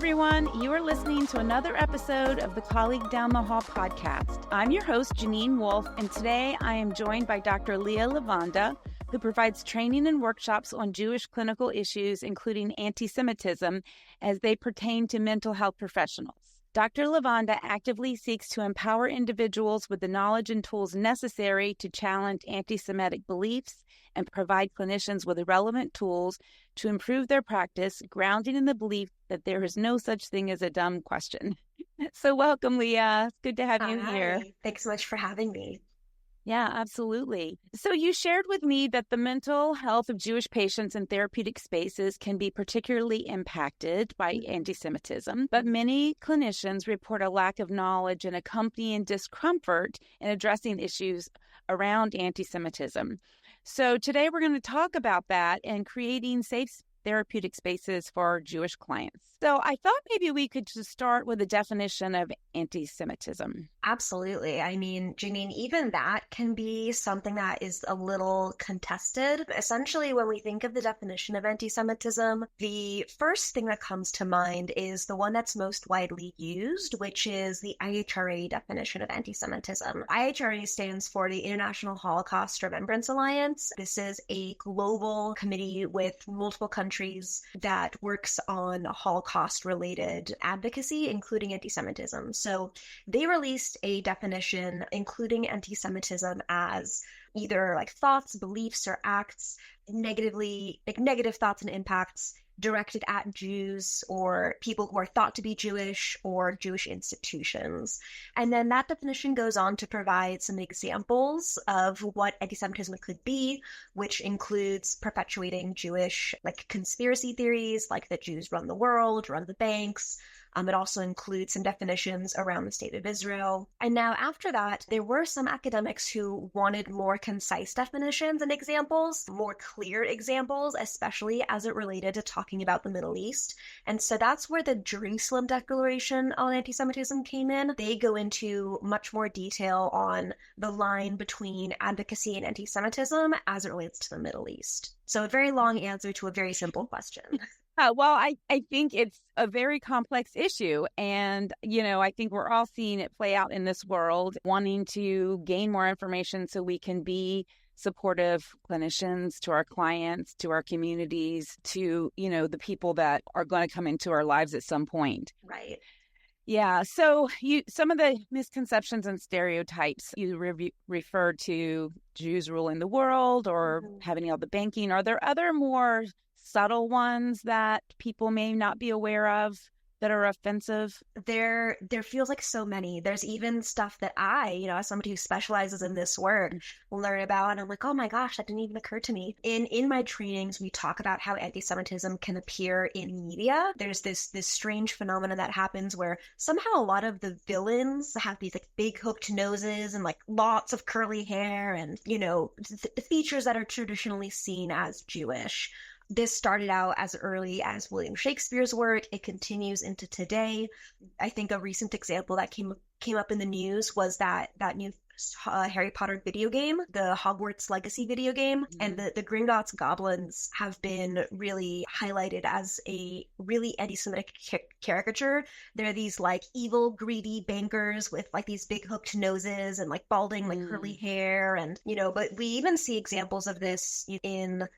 everyone. You are listening to another episode of the Colleague Down the Hall podcast. I'm your host, Jeanene Wolfe, and today I am joined by Dr. Liya Levanda, who provides training and workshops on Jewish clinical issues, including anti-Semitism, as they pertain to mental health professionals. Dr. Levanda actively seeks to empower individuals with the knowledge and tools necessary to challenge anti-Semitic beliefs and provide clinicians with the relevant tools to improve their practice, grounding in the belief that there is no such thing as a dumb question. So welcome, Liya. It's good to have you here. Thanks so much for having me. Yeah, absolutely. So you shared with me that the mental health of Jewish patients in therapeutic spaces can be particularly impacted by anti-Semitism, but many clinicians report a lack of knowledge and accompanying discomfort in addressing issues around anti-Semitism. So today we're going to talk about that and creating safe therapeutic spaces for our Jewish clients. So I thought maybe we could just start with a definition of anti-Semitism. Absolutely. I mean, Jeanine, even that can be something that is a little contested. Essentially, when we think of the definition of anti-Semitism, the first thing that comes to mind is the one that's most widely used, which is the IHRA definition of anti-Semitism. IHRA stands for the International Holocaust Remembrance Alliance. This is a global committee with multiple countries that works on Holocaust-related advocacy, including anti-Semitism. So they released a definition including anti-Semitism as either like thoughts, beliefs, or acts negative thoughts and impacts directed at Jews or people who are thought to be Jewish or Jewish institutions. And then that definition goes on to provide some examples of what anti-Semitism could be, which includes perpetuating Jewish conspiracy theories, like that Jews run the world, run the banks. It also includes some definitions around the state of Israel. And now after that, there were some academics who wanted more concise definitions and examples, more clear examples, especially as it related to talking about the Middle East. And so that's where the Jerusalem Declaration on anti-Semitism came in. They go into much more detail on the line between advocacy and anti-Semitism as it relates to the Middle East. So a very long answer to a very simple question. Well, I think it's a very complex issue. And, I think we're all seeing it play out in this world, wanting to gain more information so we can be supportive clinicians to our clients, to our communities, to, the people that are going to come into our lives at some point. Right. Yeah. So some of the misconceptions and stereotypes you referred to Jews ruling the world or having all the banking. Are there other more subtle ones that people may not be aware of that are offensive? There feels like so many. There's even stuff that I, as somebody who specializes in this work, will learn about, and I'm like, oh my gosh, that didn't even occur to me. In my trainings, we talk about how anti-Semitism can appear in media. There's this strange phenomenon that happens where somehow a lot of the villains have these big hooked noses and lots of curly hair and, the features that are traditionally seen as Jewish. This started out as early as William Shakespeare's work. It continues into today. I think a recent example that came up in the news was that new Harry Potter video game, the Hogwarts Legacy video game, and the Gringotts goblins have been really highlighted as a really anti-Semitic caricature. They're these evil, greedy bankers with these big hooked noses and balding curly hair, and but we even see examples of this in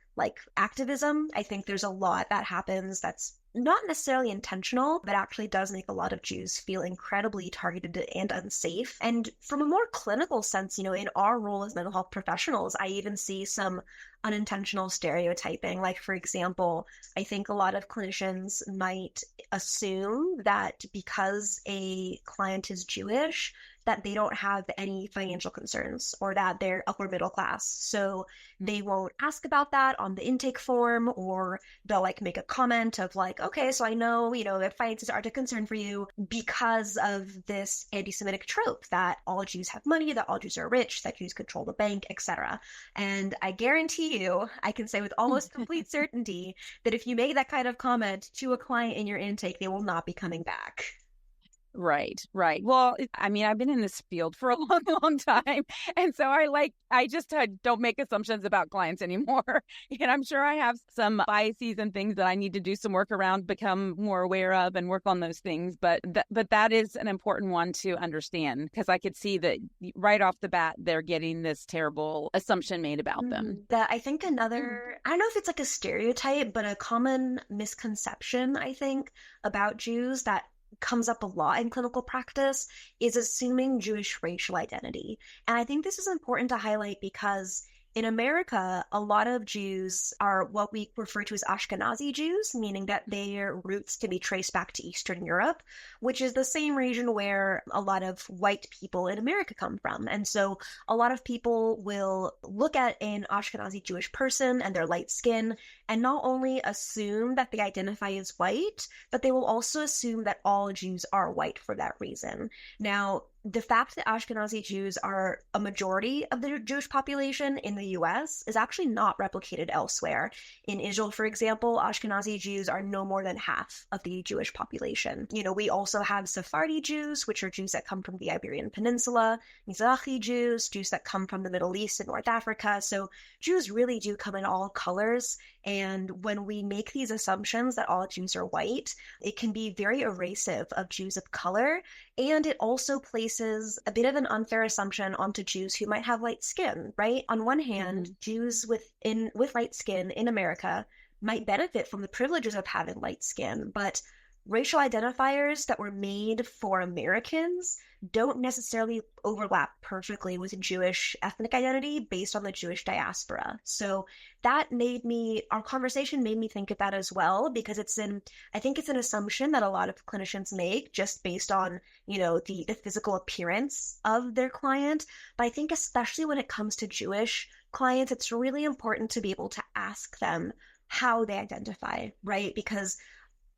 activism. I think there's a lot that happens that's not necessarily intentional, but actually does make a lot of Jews feel incredibly targeted and unsafe. And from a more clinical sense, in our role as mental health professionals, I even see some unintentional stereotyping. For example, I think a lot of clinicians might assume that because a client is Jewish, that they don't have any financial concerns or that they're upper middle class. So they won't ask about that on the intake form, or they'll make a comment of okay, so I know, that finances aren't a concern for you because of this anti-Semitic trope that all Jews have money, that all Jews are rich, that Jews control the bank, etc. And I guarantee you, I can say with almost complete certainty that if you make that kind of comment to a client in your intake, they will not be coming back. Right, right. Well, I mean, I've been in this field for a long, long time. And so I just don't make assumptions about clients anymore. And I'm sure I have some biases and things that I need to do some work around, become more aware of and work on those things. But that is an important one to understand, because I could see that right off the bat, they're getting this terrible assumption made about them. I think another, I don't know if it's like a stereotype, but a common misconception, I think, about Jews that comes up a lot in clinical practice is assuming Jewish racial identity. And I think this is important to highlight because in America, a lot of Jews are what we refer to as Ashkenazi Jews, meaning that their roots can be traced back to Eastern Europe, which is the same region where a lot of white people in America come from. And so a lot of people will look at an Ashkenazi Jewish person and their light skin and not only assume that they identify as white, but they will also assume that all Jews are white for that reason. Now, the fact that Ashkenazi Jews are a majority of the Jewish population in the US is actually not replicated elsewhere. In Israel, for example, Ashkenazi Jews are no more than half of the Jewish population. You know, we also have Sephardi Jews, which are Jews that come from the Iberian Peninsula, Mizrahi Jews, Jews that come from the Middle East and North Africa. So Jews really do come in all colors. And when we make these assumptions that all Jews are white, it can be very erasive of Jews of color. And it also places a bit of an unfair assumption onto Jews who might have light skin, right? On one hand, Jews with light skin in America might benefit from the privileges of having light skin, but racial identifiers that were made for Americans don't necessarily overlap perfectly with Jewish ethnic identity based on the Jewish diaspora. So that our conversation made me think of that as well, because I think it's an assumption that a lot of clinicians make just based on, the physical appearance of their client. But I think especially when it comes to Jewish clients, it's really important to be able to ask them how they identify, right? Because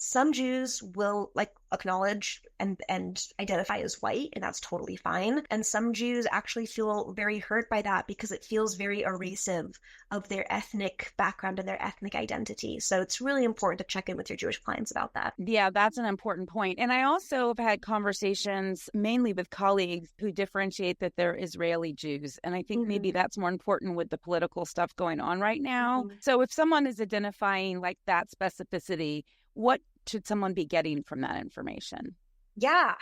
some Jews will acknowledge and identify as white, and that's totally fine. And some Jews actually feel very hurt by that because it feels very erasive of their ethnic background and their ethnic identity. So it's really important to check in with your Jewish clients about that. Yeah, that's an important point. And I also have had conversations mainly with colleagues who differentiate that they're Israeli Jews. And I think maybe that's more important with the political stuff going on right now. So if someone is identifying like that specificity, what should someone be getting from that information? Yeah,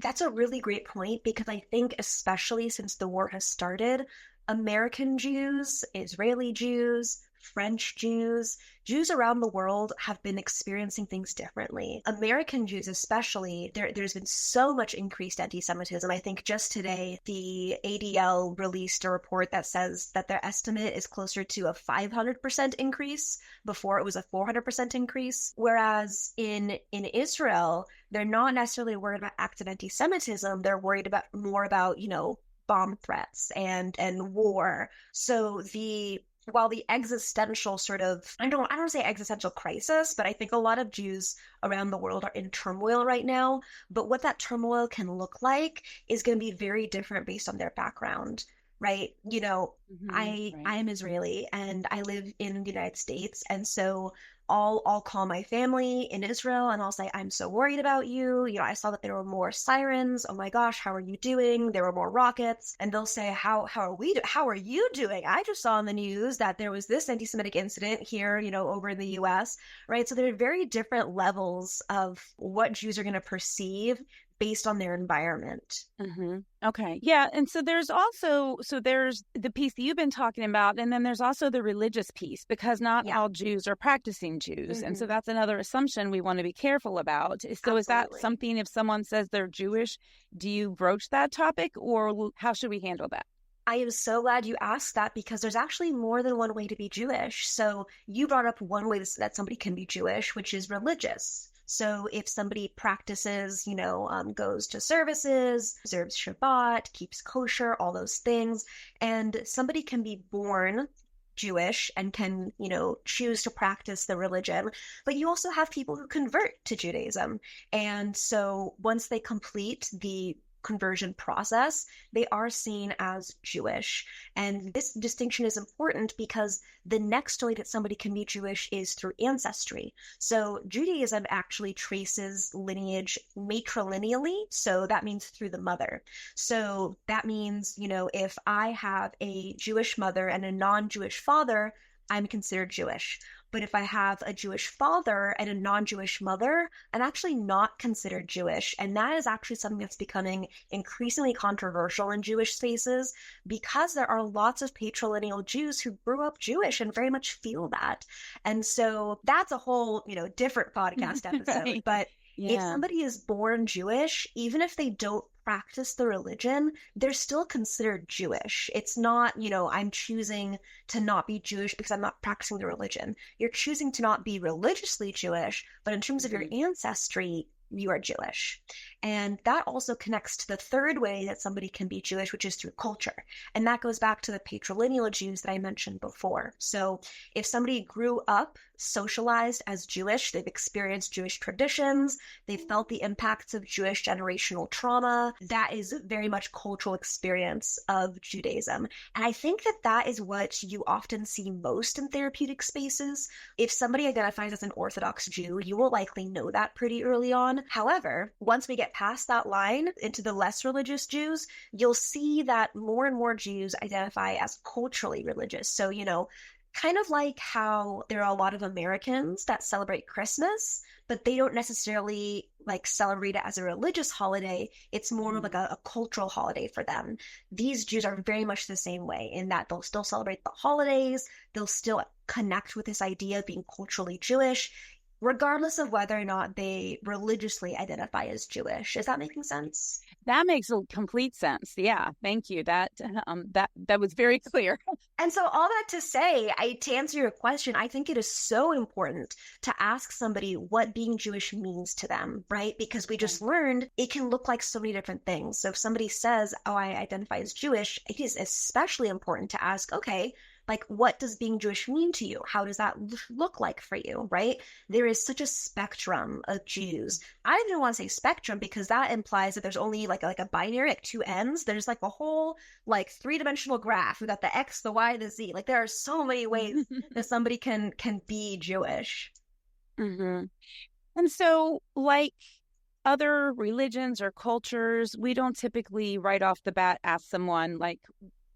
that's a really great point, because I think especially since the war has started, American Jews, Israeli Jews, French Jews, Jews around the world have been experiencing things differently. American Jews especially, there's been so much increased anti-Semitism. I think just today, the ADL released a report that says that their estimate is closer to a 500% increase. Before it was a 400% increase. Whereas in Israel, they're not necessarily worried about active anti-Semitism. They're worried more about, bomb threats and war. So while the existential sort of, I don't say existential crisis, but I think a lot of Jews around the world are in turmoil right now. But what that turmoil can look like is going to be very different based on their background, right? I am Israeli and I live in the United States. And so I'll call my family in Israel and I'll say, I'm so worried about you. I saw that there were more sirens. Oh my gosh, how are you doing? There were more rockets. And they'll say, how are you doing? I just saw on the news that there was this anti-Semitic incident here, over in the US, right? So there are very different levels of what Jews are going to perceive based on their environment. Okay. Yeah. And so there's the piece that you've been talking about, and then there's also the religious piece, because not all Jews are practicing Jews. And so that's another assumption we want to be careful about. So Absolutely. Is that something, if someone says they're Jewish, do you broach that topic, or how should we handle that? I am so glad you asked that, because there's actually more than one way to be Jewish. So you brought up one way that somebody can be Jewish, which is religious. So if somebody practices, goes to services, observes Shabbat, keeps kosher, all those things, and somebody can be born Jewish and can, choose to practice the religion. But you also have people who convert to Judaism. And so once they complete the conversion process, they are seen as Jewish. And this distinction is important because the next way that somebody can be Jewish is through ancestry. So Judaism actually traces lineage matrilineally. So that means through the mother. So that means, if I have a Jewish mother and a non-Jewish father, I'm considered Jewish. But if I have a Jewish father and a non-Jewish mother, I'm actually not considered Jewish. And that is actually something that's becoming increasingly controversial in Jewish spaces because there are lots of patrilineal Jews who grew up Jewish and very much feel that. And so that's a whole, different podcast episode. Right. But if Yeah. somebody is born Jewish, even if they don't practice the religion, they're still considered Jewish. It's not, I'm choosing to not be Jewish because I'm not practicing the religion. You're choosing to not be religiously Jewish, but in terms of your ancestry, you are Jewish. And that also connects to the third way that somebody can be Jewish, which is through culture. And that goes back to the patrilineal Jews that I mentioned before. So if somebody grew up socialized as Jewish, they've experienced Jewish traditions, they've felt the impacts of Jewish generational trauma, that is very much cultural experience of Judaism. And I think that that is what you often see most in therapeutic spaces. If somebody identifies as an Orthodox Jew, you will likely know that pretty early on. However, once we get past that line into the less religious Jews, you'll see that more and more Jews identify as culturally religious. So, kind of like how there are a lot of Americans that celebrate Christmas, but they don't necessarily celebrate it as a religious holiday. It's more of like a cultural holiday for them. These Jews are very much the same way in that they'll still celebrate the holidays. They'll still connect with this idea of being culturally Jewish, regardless of whether or not they religiously identify as Jewish. Is that making sense? That makes complete sense. Yeah, thank you. That was very clear. And so all that to say, to answer your question, I think it is so important to ask somebody what being Jewish means to them, right? Because we just learned it can look like so many different things. So if somebody says, oh, I identify as Jewish, it is especially important to ask, okay, what does being Jewish mean to you? How does that look like for you, right? There is such a spectrum of Jews. I don't even want to say spectrum because that implies that there's only like a binary, two ends. There's a whole three-dimensional graph. We got the X, the Y, the Z. There are so many ways that somebody can be Jewish. Mm-hmm. And so, like other religions or cultures, we don't typically right off the bat ask someone,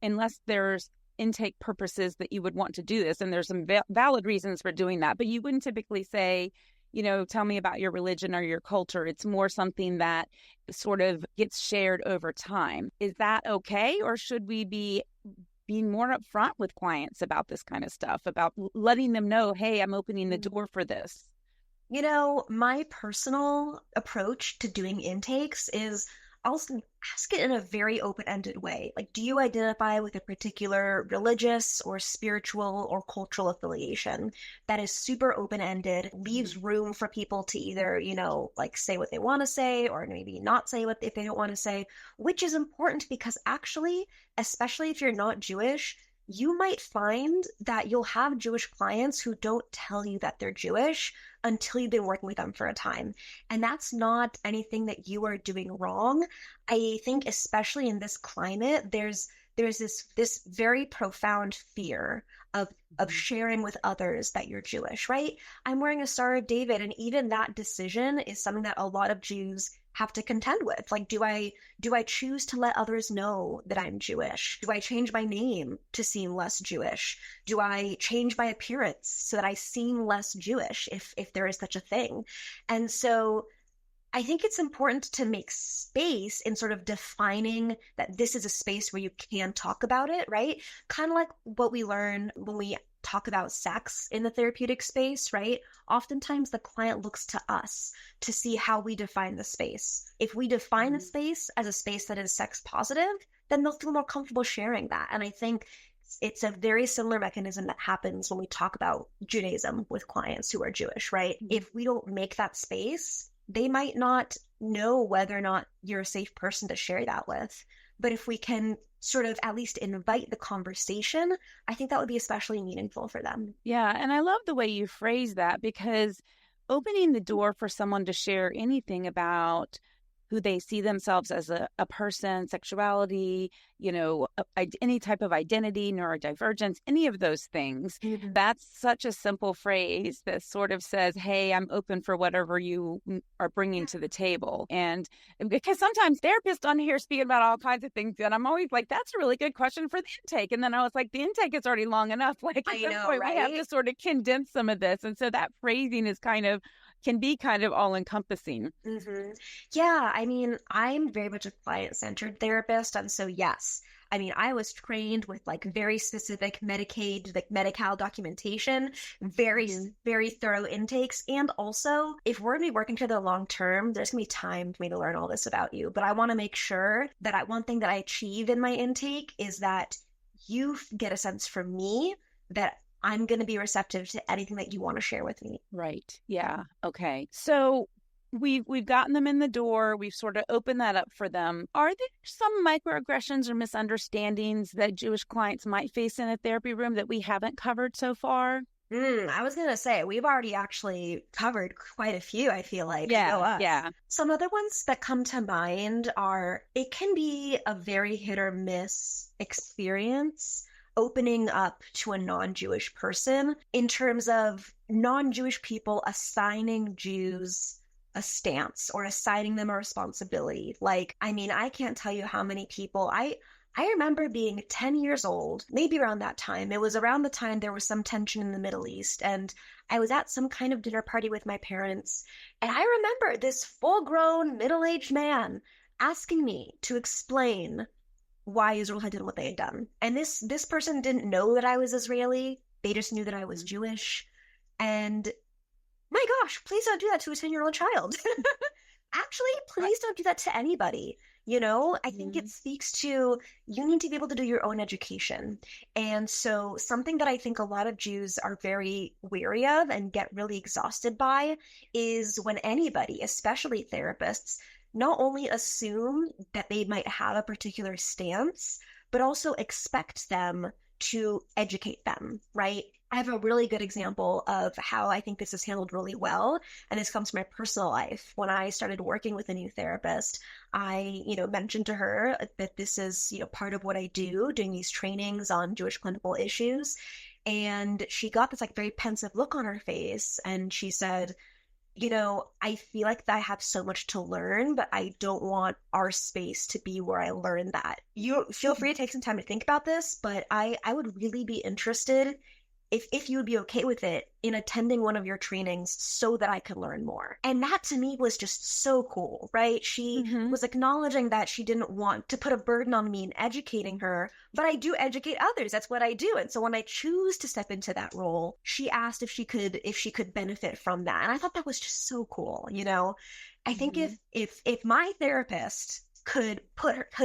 unless there's intake purposes that you would want to do this, and there's some valid reasons for doing that, but you wouldn't typically say, tell me about your religion or your culture. It's more something that sort of gets shared over time. Is that okay? Or should we be being more upfront with clients about this kind of stuff, about letting them know, hey, I'm opening the door for this? My personal approach to doing intakes is I'll ask it in a very open-ended way. Do you identify with a particular religious or spiritual or cultural affiliation? That is super open-ended, leaves room for people to either, say what they want to say or maybe not say what if they don't want to say, which is important because actually, especially if you're not Jewish, you might find that you'll have Jewish clients who don't tell you that they're Jewish until you've been working with them for a time. And that's not anything that you are doing wrong. I think especially in this climate, there's this very profound fear of sharing with others that you're Jewish, right? I'm wearing a Star of David, and even that decision is something that a lot of Jews have to contend with. Do I choose to let others know that I'm Jewish? Do I change my name to seem less Jewish? Do I change my appearance so that I seem less Jewish if there is such a thing? And so I think it's important to make space in sort of defining that this is a space where you can talk about it, right? Kind of like what we learn when we talk about sex in the therapeutic space, right? Oftentimes the client looks to us to see how we define the space. If we define the space as a space that is sex positive, then they'll feel more comfortable sharing that. And I think it's a very similar mechanism that happens when we talk about Judaism with clients who are Jewish, right? If we don't make that space, they might not know whether or not you're a safe person to share that with. But if we can sort of at least invite the conversation, I think that would be especially meaningful for them. Yeah, and I love the way you phrase that, because opening the door for someone to share anything about who they see themselves as a person, sexuality, any type of identity, neurodivergence, any of those things. Mm-hmm. That's such a simple phrase that sort of says, hey, I'm open for whatever you are bringing to the table. And because sometimes therapists on here speaking about all kinds of things, and I'm always like, that's a really good question for the intake. And then I was like, the intake is already long enough. Like, at some point, right? we have to sort of condense some of this. And so that phrasing is can be kind of all encompassing. Mm-hmm. Yeah, I mean, I'm very much a client-centered therapist, and so yes. I mean, I was trained with like very specific Medicaid, like Medi-Cal documentation, very, very thorough intakes. And also, if we're going to be working together long term, there's going to be time for me to learn all this about you. But I want to make sure that one thing that I achieve in my intake is that you get a sense from me that I'm going to be receptive to anything that you want to share with me. Right. Yeah. Okay. So we've gotten them in the door. We've sort of opened that up for them. Are there some microaggressions or misunderstandings that Jewish clients might face in a therapy room that we haven't covered so far? I was going to say, we've already actually covered quite a few, I feel like. Yeah. Some other ones that come to mind are, it can be a very hit or miss experience opening up to a non-Jewish person in terms of non-Jewish people assigning Jews a stance or assigning them a responsibility. Like, I mean, I can't tell you how many people I remember being 10 years old, maybe around that time. It was around the time there was some tension in the Middle East, and I was at some kind of dinner party with my parents, and I remember this full-grown, middle-aged man asking me to explain why Israel had done what they had done. And this person didn't know that I was Israeli. They just knew that I was Jewish. And my gosh, please don't do that to a 10-year-old child. Actually, please don't do that to anybody. I think it speaks to, you need to be able to do your own education. And so something that I think a lot of Jews are very weary of and get really exhausted by is when anybody, especially therapists, not only assume that they might have a particular stance, but also expect them to educate them, right? I have a really good example of how I think this is handled really well, and this comes from my personal life. When I started working with a new therapist, I, mentioned to her that this is, part of what I do, doing these trainings on Jewish clinical issues, and she got this like very pensive look on her face, and she said, I feel like I have so much to learn, but I don't want our space to be where I learn that. You feel free to take some time to think about this, but I would really be interested if you would be okay with it in attending one of your trainings so that I could learn more. And that to me was just so cool, right? She was acknowledging that she didn't want to put a burden on me in educating her, but I do educate others. That's what I do. And so when I choose to step into that role, she asked if she could benefit from that. And I thought that was just so cool, I think if my therapist could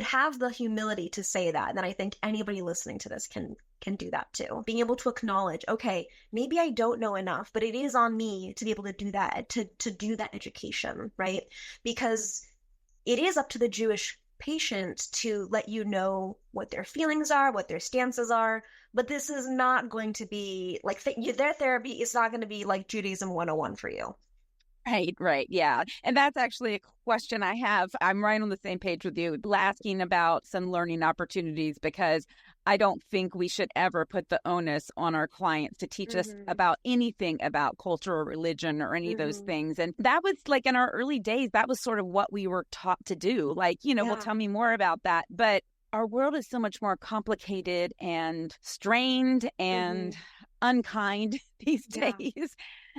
have the humility to say that, then I think anybody listening to this can do that too. Being able to acknowledge, okay, maybe I don't know enough, but it is on me to be able to do that, to do that education, right? Because it is up to the Jewish patient to let you know what their feelings are, what their stances are, but this is not going to be like their therapy is not going to be like Judaism 101 for you. Right. Yeah. And that's actually a question I have. I'm right on the same page with you, asking about some learning opportunities, because I don't think we should ever put the onus on our clients to teach us about anything about culture or religion or any of those things. And that was like in our early days, that was sort of what we were taught to do. Like, well, tell me more about that. But our world is so much more complicated and strained and unkind these days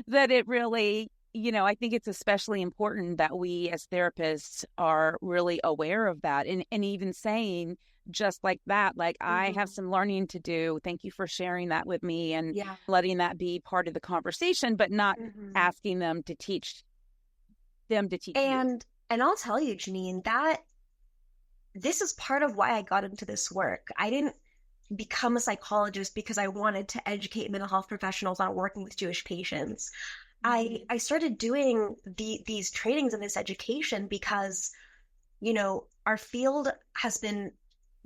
that it really, I think it's especially important that we as therapists are really aware of that, and even saying just like that, like, I have some learning to do. Thank you for sharing that with me, and letting that be part of the conversation, but not asking them to teach you. And I'll tell you, Jeanene, that this is part of why I got into this work. I didn't become a psychologist because I wanted to educate mental health professionals on working with Jewish patients. I started doing these trainings and this education because, our field has been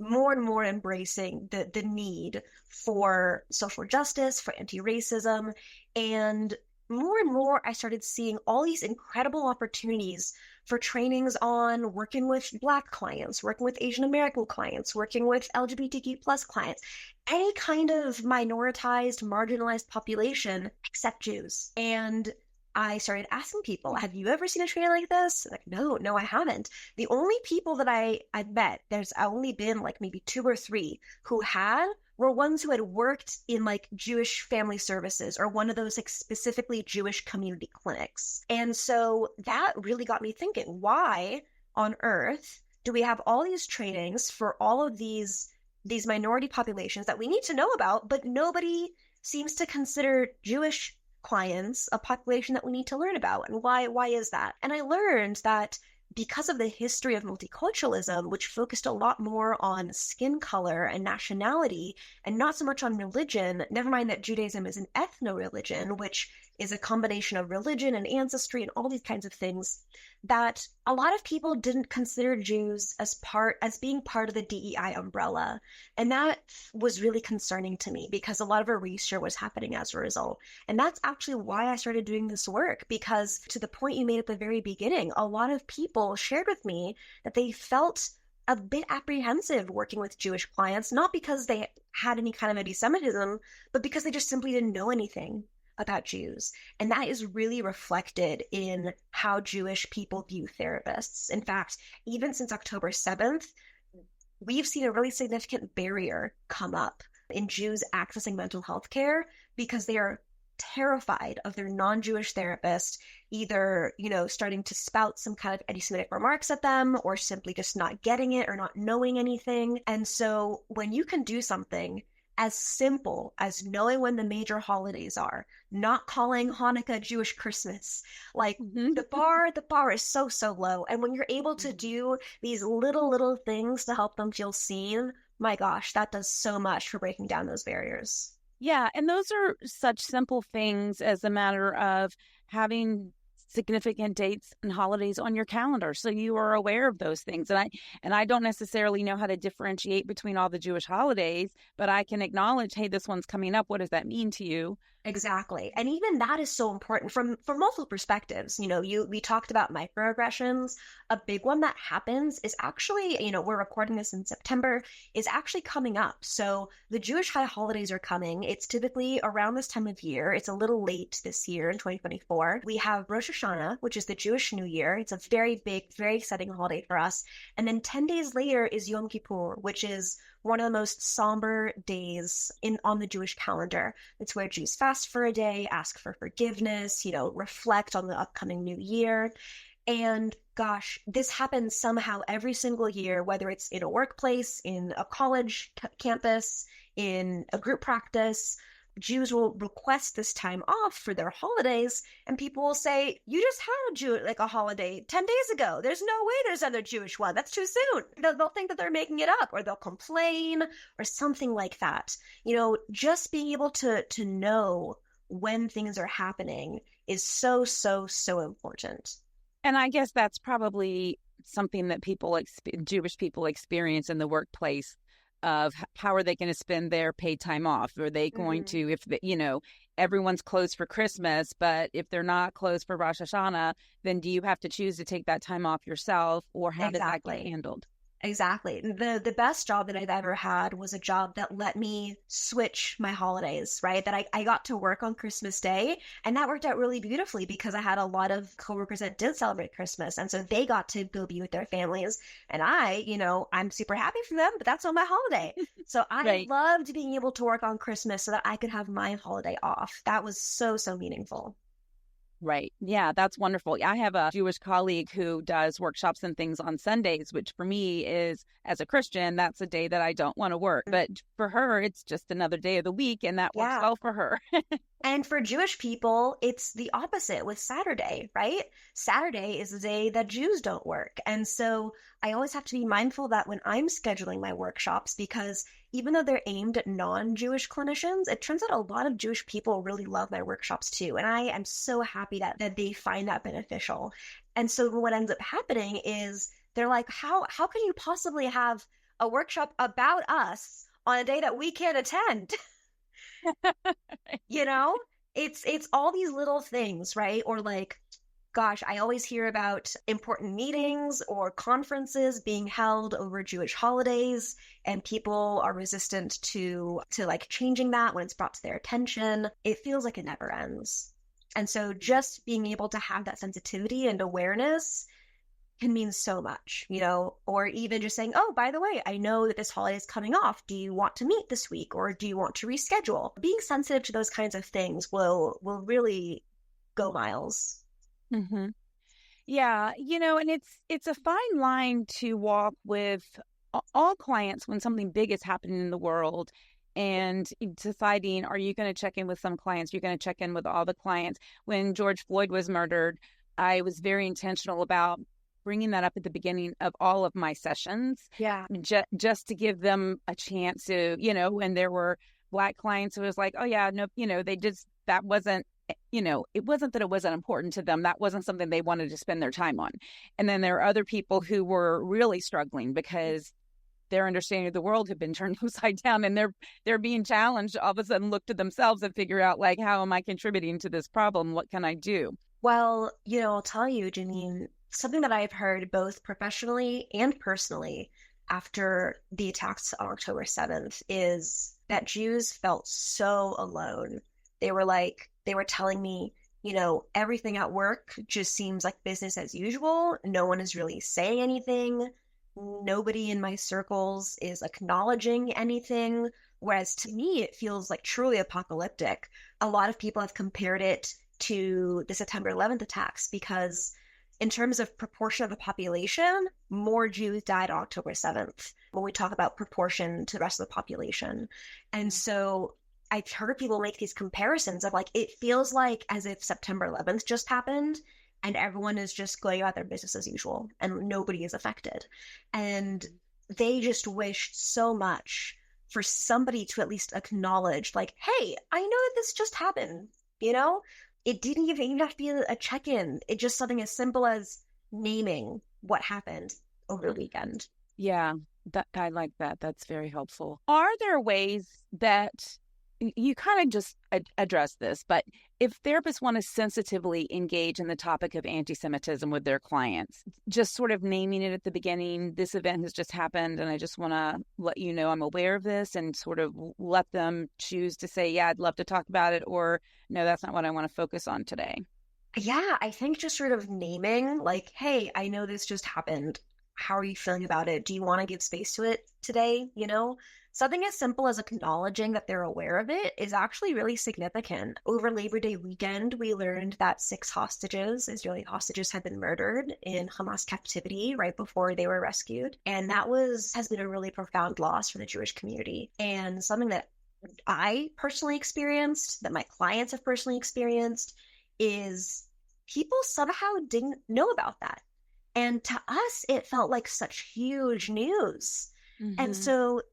more and more embracing the need for social justice, for anti-racism, and more and more, I started seeing all these incredible opportunities for trainings on working with Black clients, working with Asian American clients, working with LGBTQ plus clients, any kind of minoritized, marginalized population except Jews. And I started asking people, have you ever seen a training like this? Like, no, I haven't. The only people that I've met, there's only been like maybe two or three who had were ones who had worked in like Jewish family services or one of those like specifically Jewish community clinics. And so that really got me thinking, why on earth do we have all these trainings for all of these minority populations that we need to know about, but nobody seems to consider Jewish clients a population that we need to learn about? And why is that? And I learned that because of the history of multiculturalism, which focused a lot more on skin color and nationality and not so much on religion, never mind that Judaism is an ethno-religion, which is a combination of religion and ancestry and all these kinds of things, that a lot of people didn't consider Jews as being part of the DEI umbrella. And that was really concerning to me because a lot of erasure was happening as a result. And that's actually why I started doing this work, because to the point you made at the very beginning, a lot of people shared with me that they felt a bit apprehensive working with Jewish clients, not because they had any kind of anti-Semitism, but because they just simply didn't know anything about Jews. And that is really reflected in how Jewish people view therapists. In fact, even since October 7th, we've seen a really significant barrier come up in Jews accessing mental health care because they are terrified of their non-Jewish therapist either, starting to spout some kind of anti-Semitic remarks at them or simply just not getting it or not knowing anything. And so when you can do something as simple as knowing when the major holidays are, not calling Hanukkah Jewish Christmas, like the bar is so low. And when you're able to do these little things to help them feel seen, my gosh, that does so much for breaking down those barriers. Yeah, and those are such simple things as a matter of having significant dates and holidays on your calendar so you are aware of those things. And I don't necessarily know how to differentiate between all the Jewish holidays, but I can acknowledge, hey, this one's coming up. What does that mean to you? Exactly. And even that is so important from multiple perspectives. We talked about microaggressions. A big one that happens is actually, we're recording this in September, is actually coming up. So the Jewish high holidays are coming. It's typically around this time of year. It's a little late this year in 2024. We have Rosh Hashanah, which is the Jewish New Year. It's a very big, very exciting holiday for us. And then 10 days later is Yom Kippur, which is one of the most somber days on the Jewish calendar. It's where Jews fast for a day, ask for forgiveness, reflect on the upcoming new year. And gosh, this happens somehow every single year, whether it's in a workplace, in a college campus, in a group practice. Jews will request this time off for their holidays, and people will say, you just had a holiday 10 days ago. There's no way there's another Jewish one. That's too soon. They'll think that they're making it up, or they'll complain or something like that. Just being able to know when things are happening is so important. And I guess that's probably something that Jewish people experience in the workplace of how are they going to spend their paid time off? Are they going to, if everyone's closed for Christmas, but if they're not closed for Rosh Hashanah, then do you have to choose to take that time off yourself, or how does that get handled? Exactly. The best job that I've ever had was a job that let me switch my holidays, right? That I got to work on Christmas Day, and that worked out really beautifully because I had a lot of coworkers that did celebrate Christmas, and so they got to go be with their families. And I'm super happy for them, but that's not my holiday. So I Right. loved being able to work on Christmas so that I could have my holiday off. That was so meaningful. Right. Yeah, that's wonderful. I have a Jewish colleague who does workshops and things on Sundays, which for me is, as a Christian, that's a day that I don't want to work. But for her, it's just another day of the week, and that works well for her. And for Jewish people, it's the opposite with Saturday, right? Saturday is the day that Jews don't work. And so I always have to be mindful that when I'm scheduling my workshops, because even though they're aimed at non-Jewish clinicians, it turns out a lot of Jewish people really love my workshops too. And I am so happy that they find that beneficial. And so what ends up happening is they're like, how can you possibly have a workshop about us on a day that we can't attend? It's all these little things, right? Or like, gosh, I always hear about important meetings or conferences being held over Jewish holidays, and people are resistant to like changing that when it's brought to their attention. It feels like it never ends. And so just being able to have that sensitivity and awareness can mean so much, or even just saying, oh, by the way, I know that this holiday is coming off. Do you want to meet this week, or do you want to reschedule? Being sensitive to those kinds of things will really go miles. Mm-hmm. Yeah, and it's a fine line to walk with all clients when something big is happening in the world, and deciding, are you going to check in with some clients? You're going to check in with all the clients. When George Floyd was murdered, I was very intentional about bringing that up at the beginning of all of my sessions. Yeah. Just to give them a chance to, when there were Black clients who was like, oh yeah, no, that wasn't, it wasn't that it wasn't important to them. That wasn't something they wanted to spend their time on. And then there are other people who were really struggling because their understanding of the world had been turned upside down, and they're being challenged to all of a sudden look to themselves and figure out, like, how am I contributing to this problem? What can I do? Well, I'll tell you, Jeanene, something that I've heard both professionally and personally after the attacks on October 7th is that Jews felt so alone. They were telling me, everything at work just seems like business as usual. No one is really saying anything. Nobody in my circles is acknowledging anything. Whereas to me, it feels like truly apocalyptic. A lot of people have compared it to the September 11th attacks because in terms of proportion of the population, more Jews died on October 7th when we talk about proportion to the rest of the population. And so I've heard people make these comparisons of like, it feels like as if September 11th just happened and everyone is just going about their business as usual and nobody is affected. And they just wished so much for somebody to at least acknowledge, like, hey, I know that this just happened, It didn't even have to be a check-in. It's just something as simple as naming what happened over the weekend. Yeah, I like that. That's very helpful. Are there ways that you kind of just address this, but if therapists want to sensitively engage in the topic of anti-Semitism with their clients, just sort of naming it at the beginning, this event has just happened and I just want to let you know I'm aware of this, and sort of let them choose to say, yeah, I'd love to talk about it, or no, that's not what I want to focus on today. Yeah, I think just sort of naming, like, hey, I know this just happened. How are you feeling about it? Do you want to give space to it today? Something as simple as acknowledging that they're aware of it is actually really significant. Over Labor Day weekend, we learned that 6 Israeli hostages, had been murdered in Hamas captivity right before they were rescued. And that has been a really profound loss for the Jewish community, and something that I personally experienced, that my clients have personally experienced, is people somehow didn't know about that. And to us, it felt like such huge news. Mm-hmm. And so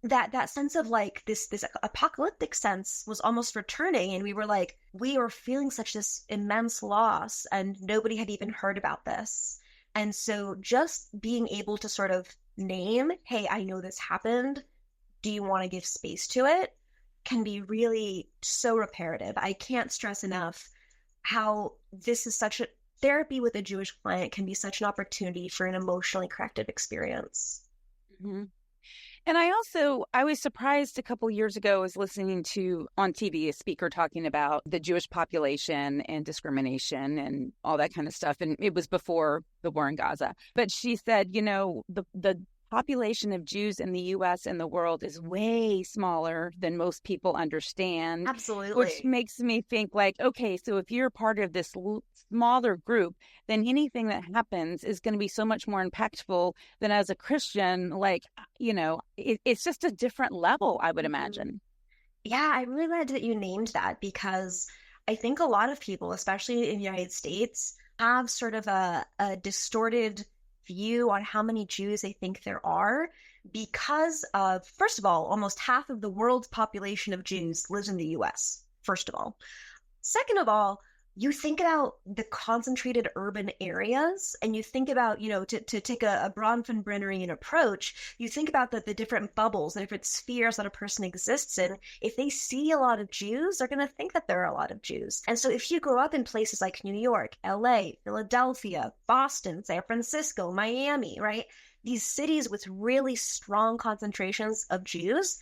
that sense of like this apocalyptic sense was almost returning, and we were feeling such this immense loss, and nobody had even heard about this. And so just being able to sort of name, hey, I know this happened, do you want to give space to it, can be really so reparative. I can't stress enough how this is such a therapy with a Jewish client can be such an opportunity for an emotionally corrective experience. Mm-hmm. And I was surprised a couple years ago, I was listening to on TV a speaker talking about the Jewish population and discrimination and all that kind of stuff. And it was before the war in Gaza. But she said, the population of Jews in the U.S. and the world is way smaller than most people understand. Absolutely. Which makes me think like, okay, so if you're part of this smaller group, then anything that happens is going to be so much more impactful than as a Christian. Like, it's just a different level, I would imagine. Yeah, I'm really glad that you named that, because I think a lot of people, especially in the United States, have sort of a distorted view on how many Jews they think there are because of, first of all, almost half of the world's population of Jews lives in the US, first of all. Second of all, you think about the concentrated urban areas and you think about, to take a Bronfenbrennerian approach, you think about the different bubbles, the different spheres that a person exists in. If they see a lot of Jews, they're going to think that there are a lot of Jews. And so if you grow up in places like New York, LA, Philadelphia, Boston, San Francisco, Miami, right? These cities with really strong concentrations of Jews,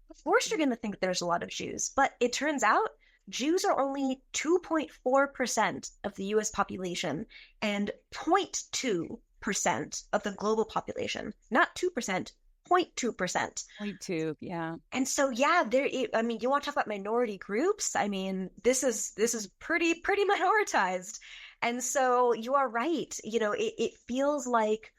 of course you're going to think there's a lot of Jews. But it turns out Jews are only 2.4% of the US population and 0.2% of the global population. Not 2%, 0.2%. 0.2, yeah. And so, yeah, you want to talk about minority groups? I mean, this is pretty minoritized. And so you are right. It feels like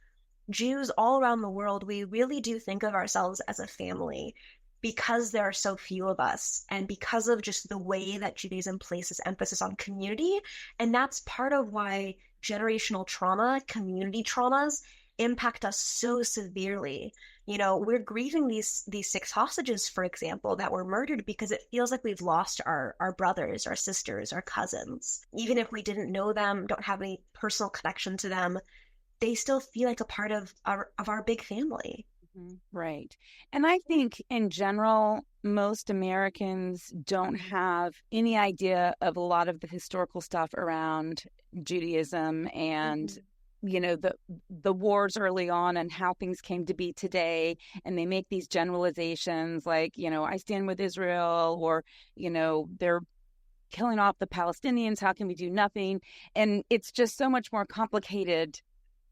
Jews all around the world, we really do think of ourselves as a family because there are so few of us and because of just the way that Judaism places emphasis on community. And that's part of why generational trauma, community traumas impact us so severely. We're grieving these 6 hostages, for example, that were murdered because it feels like we've lost our brothers, our sisters, our cousins. Even if we didn't know them, don't have any personal connection to them, they still feel like a part of our big family. Right. And I think in general, most Americans don't have any idea of a lot of the historical stuff around Judaism and, the wars early on and how things came to be today. And they make these generalizations like, I stand with Israel, or, they're killing off the Palestinians. How can we do nothing? And it's just so much more complicated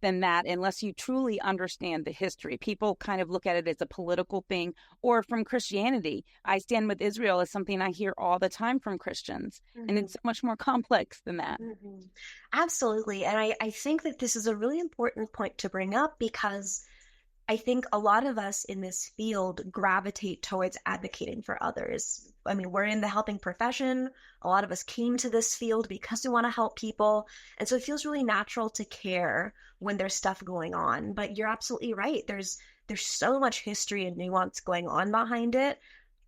than that unless you truly understand the history. People kind of look at it as a political thing, or from Christianity. I stand with Israel is something I hear all the time from Christians, and it's much more complex than that. Absolutely. And I think that this is a really important point to bring up because I think a lot of us in this field gravitate towards advocating for others. I mean, we're in the helping profession. A lot of us came to this field because we want to help people. And so it feels really natural to care when there's stuff going on. But you're absolutely right. There's so much history and nuance going on behind it.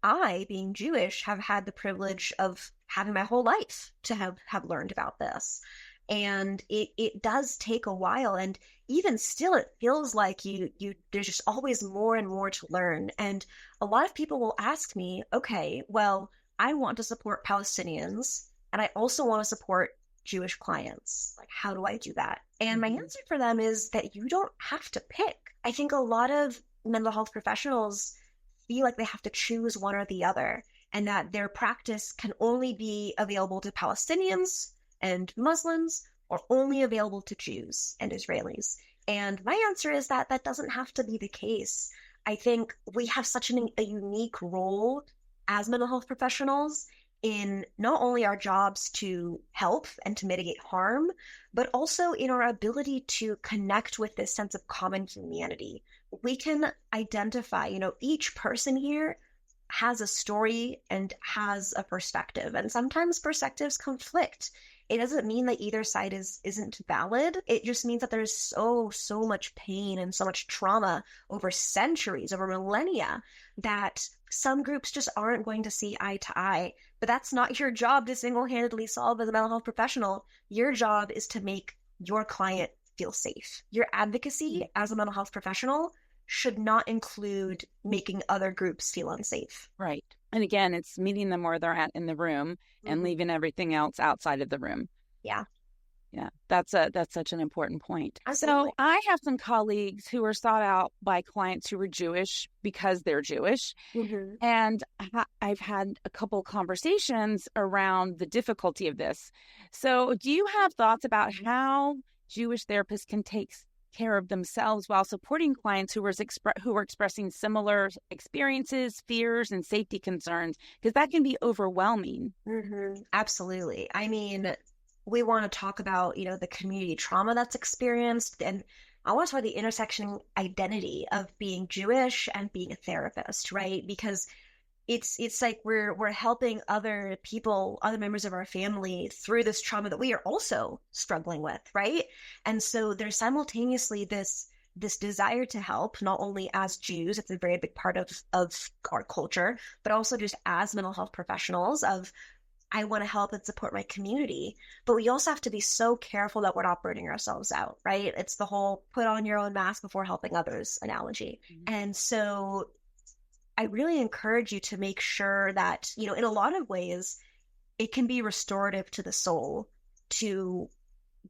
I, being Jewish, have had the privilege of having my whole life to have learned about this. And it does take a while. And even still, it feels like there's just always more and more to learn. And a lot of people will ask me, okay, well, I want to support Palestinians and I also want to support Jewish clients. Like, how do I do that? And my answer for them is that you don't have to pick. I think a lot of mental health professionals feel like they have to choose one or the other, and that their practice can only be available to Palestinians and Muslims, or only available to Jews and Israelis. And my answer is that that doesn't have to be the case. I think we have such a unique role as mental health professionals in not only our jobs to help and to mitigate harm, but also in our ability to connect with this sense of common humanity. We can identify, each person here has a story and has a perspective, and sometimes perspectives conflict. It doesn't mean that either side isn't valid. It just means that there's so much pain and so much trauma over centuries, over millennia, that some groups just aren't going to see eye to eye. But that's not your job to single-handedly solve as a mental health professional. Your job is to make your client feel safe. Your advocacy as a mental health professional should not include making other groups feel unsafe. Right. And again, it's meeting them where they're at in the room and leaving everything else outside of the room. Yeah. Yeah, that's such an important point. Absolutely. So I have some colleagues who are sought out by clients who are Jewish because they're Jewish. And I've had a couple conversations around the difficulty of this. So do you have thoughts about how Jewish therapists can take care of themselves while supporting clients who are expressing similar experiences, fears, and safety concerns? Because that can be overwhelming. Absolutely. I mean, we want to talk about, the community trauma that's experienced. And I want to talk about the intersection identity of being Jewish and being a therapist, right? Because it's like we're helping other people, other members of our family through this trauma that we are also struggling with, right? And so there's simultaneously this desire to help, not only as Jews, it's a very big part of our culture, but also just as mental health professionals, of I want to help and support my community. But we also have to be so careful that we're not burning ourselves out, right? It's the whole put on your own mask before helping others analogy. And so I really encourage you to make sure that, in a lot of ways, it can be restorative to the soul to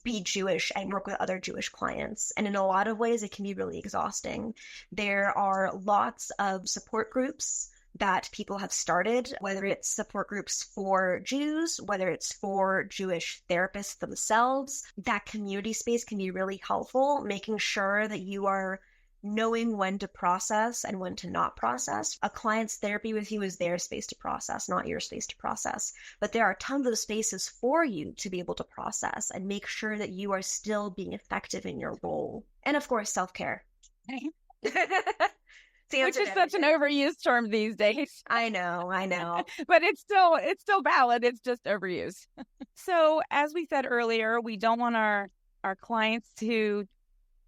be Jewish and work with other Jewish clients. And in a lot of ways, it can be really exhausting. There are lots of support groups that people have started, whether it's support groups for Jews, whether it's for Jewish therapists themselves. That community space can be really helpful, making sure that you are knowing when to process and when to not process. A client's therapy with you is their space to process, not your space to process. But there are tons of spaces for you to be able to process and make sure that you are still being effective in your role. And of course, self-care. Which is such an overused term these days. I know. But it's still valid. It's just overused. So as we said earlier, we don't want our clients to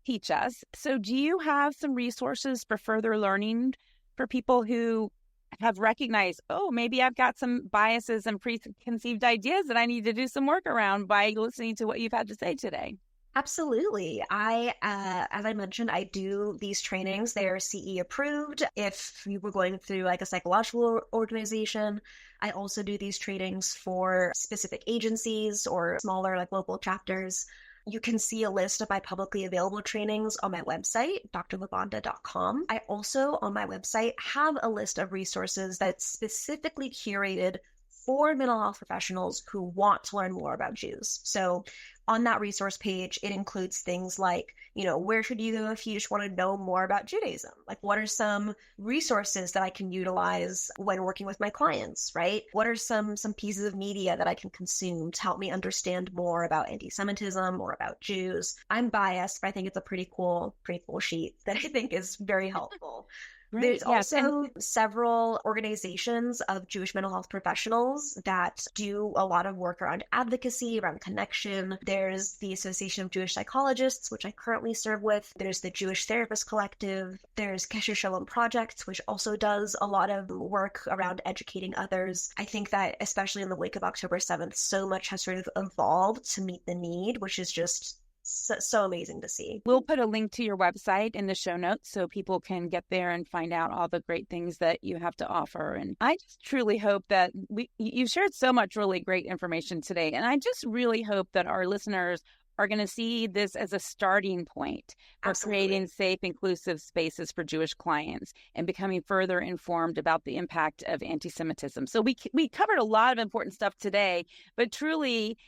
teach us. So do you have some resources for further learning for people who have recognized, oh, maybe I've got some biases and preconceived ideas that I need to do some work around by listening to what you've had to say today? Absolutely. As I mentioned, I do these trainings. They're CE approved. If you were going through like a psychological organization, I also do these trainings for specific agencies or smaller like local chapters. You can see a list of my publicly available trainings on my website, drlevanda.com. I also, on my website, have a list of resources that's specifically curated for mental health professionals who want to learn more about Jews. So on that resource page, it includes things like, where should you go if you just want to know more about Judaism? Like, what are some resources that I can utilize when working with my clients, right? What are some pieces of media that I can consume to help me understand more about anti-Semitism or about Jews? I'm biased, but I think it's a pretty cool sheet that I think is very helpful. Right. There's also several organizations of Jewish mental health professionals that do a lot of work around advocacy, around connection. There's the Association of Jewish Psychologists, which I currently serve with. There's the Jewish Therapist Collective. There's Kesher Shalom Project, which also does a lot of work around educating others. I think that especially in the wake of October 7th, so much has sort of evolved to meet the need, which is just so amazing to see. We'll put a link to your website in the show notes so people can get there and find out all the great things that you have to offer. And I just truly hope that you've shared so much really great information today. And I just really hope that our listeners are going to see this as a starting point for creating safe, inclusive spaces for Jewish clients and becoming further informed about the impact of anti-Semitism. So we covered a lot of important stuff today, but truly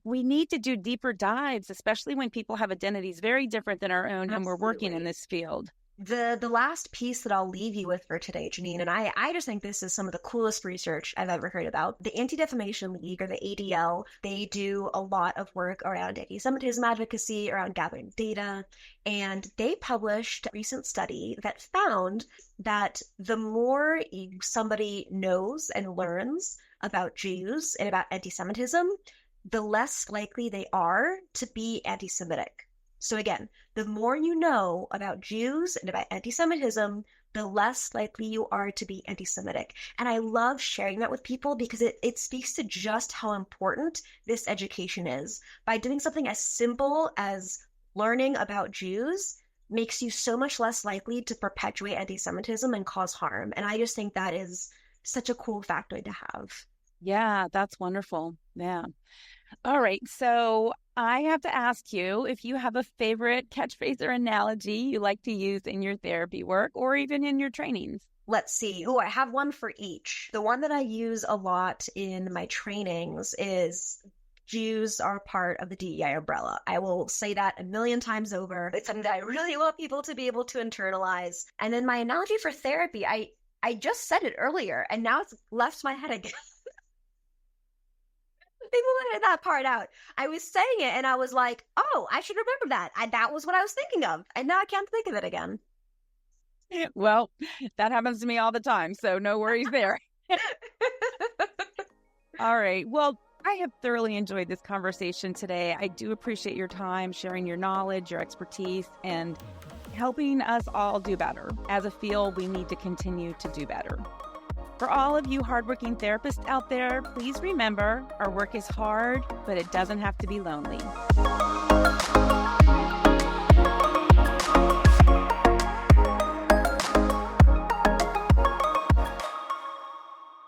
we need to do deeper dives, especially when people have identities very different than our own. Absolutely. And we're working in this field. The last piece that I'll leave you with for today, Jeanene, and I just think this is some of the coolest research I've ever heard about. The Anti-Defamation League, or the ADL, they do a lot of work around anti-Semitism advocacy, around gathering data, and they published a recent study that found that the more somebody knows and learns about Jews and about anti-Semitism, the less likely they are to be anti-Semitic. So again, the more you know about Jews and about anti-Semitism, the less likely you are to be anti-Semitic. And I love sharing that with people because it speaks to just how important this education is. By doing something as simple as learning about Jews makes you so much less likely to perpetuate anti-Semitism and cause harm. And I just think that is such a cool factoid to have. Yeah, that's wonderful. Yeah. All right. So I have to ask you if you have a favorite catchphrase or analogy you like to use in your therapy work or even in your trainings. Let's see. Oh, I have one for each. The one that I use a lot in my trainings is Jews are part of the DEI umbrella. I will say that a million times over. It's something that I really want people to be able to internalize. And then my analogy for therapy, I just said it earlier and now it's left my head again. People wanted that part out. I was saying it and I was like, oh, I should remember that. That was what I was thinking of. And now I can't think of it again. Well, that happens to me all the time. So no worries there. All right. Well, I have thoroughly enjoyed this conversation today. I do appreciate your time, sharing your knowledge, your expertise, and helping us all do better. As a field, we need to continue to do better. For all of you hardworking therapists out there, please remember our work is hard, but it doesn't have to be lonely.